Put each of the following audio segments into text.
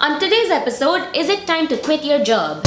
On today's episode, is it time to quit your job?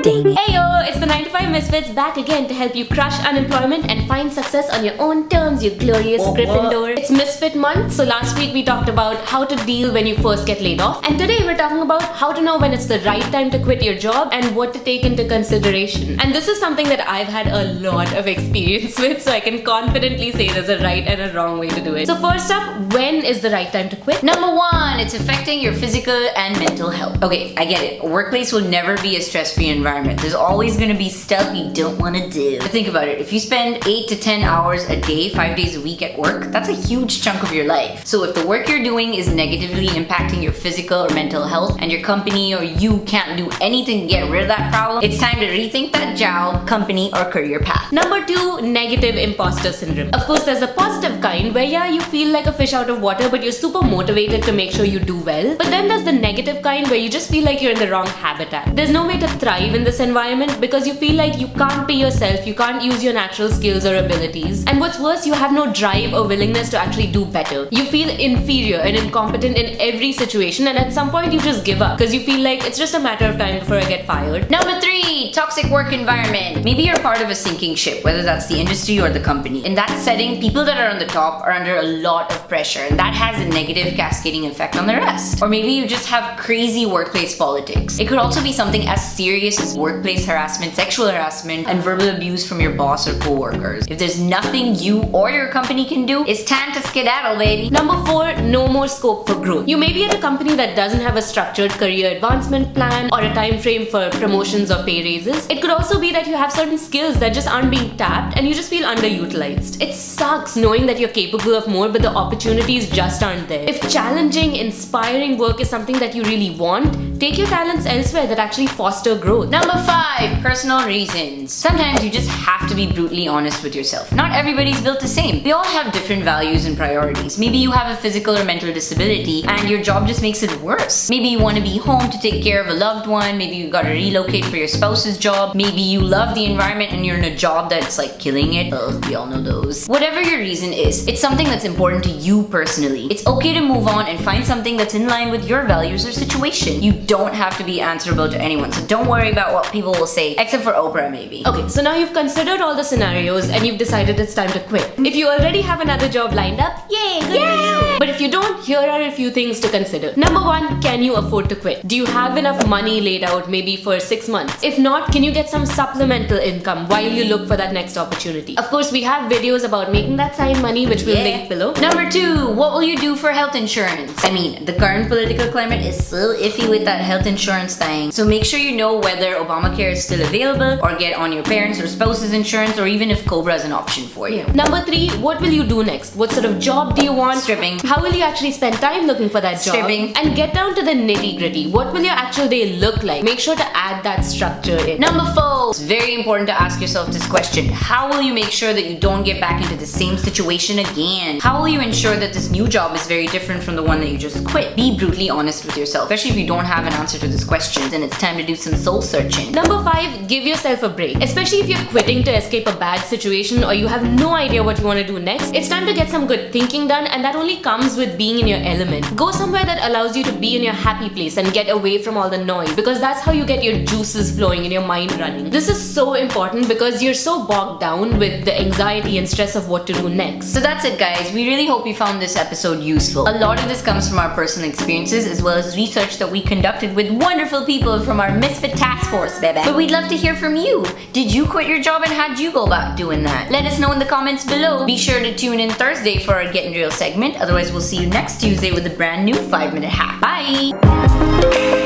Dang it. Heyo, it's the 9 to 5 Misfits back again to help you crush unemployment and find success on your own terms, you glorious Gryffindor. It's Misfit month, so last week we talked about how to deal when you first get laid off, and today we're talking about how to know when it's the right time to quit your job and what to take into consideration. And this is something that I've had a lot of experience with, so I can confidently say there's a right and a wrong way to do it. So first up, when is the right time to quit? Number one, it's affecting your physical and mental health. Okay, I get it. A workplace will never be a stress-free environment. There's always gonna be stuff you don't wanna do. But think about it. If you spend 8 to 10 hours a day, 5 days a week at work, that's a huge chunk of your life. So if the work you're doing is negatively impacting your physical or mental health and your company or you can't do anything to get rid of that problem, it's time to rethink that job, company, or career path. Number two, negative imposter syndrome. Of course, there's a positive kind where you feel like a fish out of water, but you're super motivated to make sure you do well. But then there's the negative kind where you just feel like you're in the wrong habitat. There's no way to thrive in this environment because you feel like you can't be yourself, you can't use your natural skills or abilities. And what's worse, you have no drive or willingness to actually do better. You feel inferior and incompetent in every situation, and at some point you just give up because you feel like it's just a matter of time before I get fired. Number three, toxic work environment. Maybe you're part of a sinking ship, whether that's the industry or the company. In that setting, people that are on the top are under a lot of pressure, and that has a negative cascading effect on the rest. Or maybe you just have crazy workplace politics. It could also be something as serious as workplace harassment, sexual harassment, and verbal abuse from your boss or co-workers. If there's nothing you or your company can do, it's time to skedaddle, baby. Number four, no more scope for growth. You may be at a company that doesn't have a structured career advancement plan or a time frame for promotions or pay raises. It could also be that you have certain skills that just aren't being tapped and you just feel underutilized. It sucks knowing that you're capable of more, but the opportunities just aren't there. If challenging, inspiring work is something that you really want, take your talents elsewhere that actually foster growth. Number five, personal reasons. Sometimes you just have to be brutally honest with yourself. Not everybody's built the same. We all have different values and priorities. Maybe you have a physical or mental disability and your job just makes it worse. Maybe you want to be home to take care of a loved one. Maybe you gotta relocate for your spouse's job. Maybe you love the environment and you're in a job that's like killing it. We all know those. Whatever your reason is, it's something that's important to you personally. It's okay to move on and find something that's in line with your values or situation. You don't have to be answerable to anyone, so don't worry about what people will say, except for Oprah maybe. Okay, so now you've considered all the scenarios and you've decided it's time to quit. If you already have another job lined up, yay, good for you. But if you don't, here are a few things to consider. Number one, can you afford to quit? Do you have enough money laid out maybe for 6 months? If not, can you get some supplemental income while you look for that next opportunity? Of course, we have videos about making that side money, which we'll link below. Number two, what will you do for health insurance? I mean, the current political climate is so iffy with that health insurance thing. So make sure you know whether Obamacare is still available, or get on your parents' or spouse's insurance, or even if Cobra is an option for you. Number three, what will you do next? What sort of job do you want? Stripping. How will you actually spend time looking for that job? Stripping. And get down to the nitty-gritty. What will your actual day look like? Make sure to add that structure in. Number four, it's very important to ask yourself this question. How will you make sure that you don't get back into the same situation again? How will you ensure that this new job is very different from the one that you just quit? Be brutally honest with yourself, especially if you don't have an answer to this question, then it's time to do some soul searching. Number five, give yourself a break. Especially if you're quitting to escape a bad situation or you have no idea what you want to do next, it's time to get some good thinking done, and that only comes with being in your element. Go somewhere that allows you to be in your happy place and get away from all the noise, because that's how you get your juices flowing and your mind running. This is so important because you're so bogged down with the anxiety and stress of what to do next. So that's it, guys. We really hope you found this episode useful. A lot of this comes from our personal experiences as well as research that we conducted with wonderful people from our Misfit Task Force, baby. But we'd love to hear from you. Did you quit your job and how'd you go about doing that? Let us know in the comments below. Be sure to tune in Thursday for our Getting Real segment. Otherwise, we'll see you next Tuesday with a brand new 5-minute hack. Bye!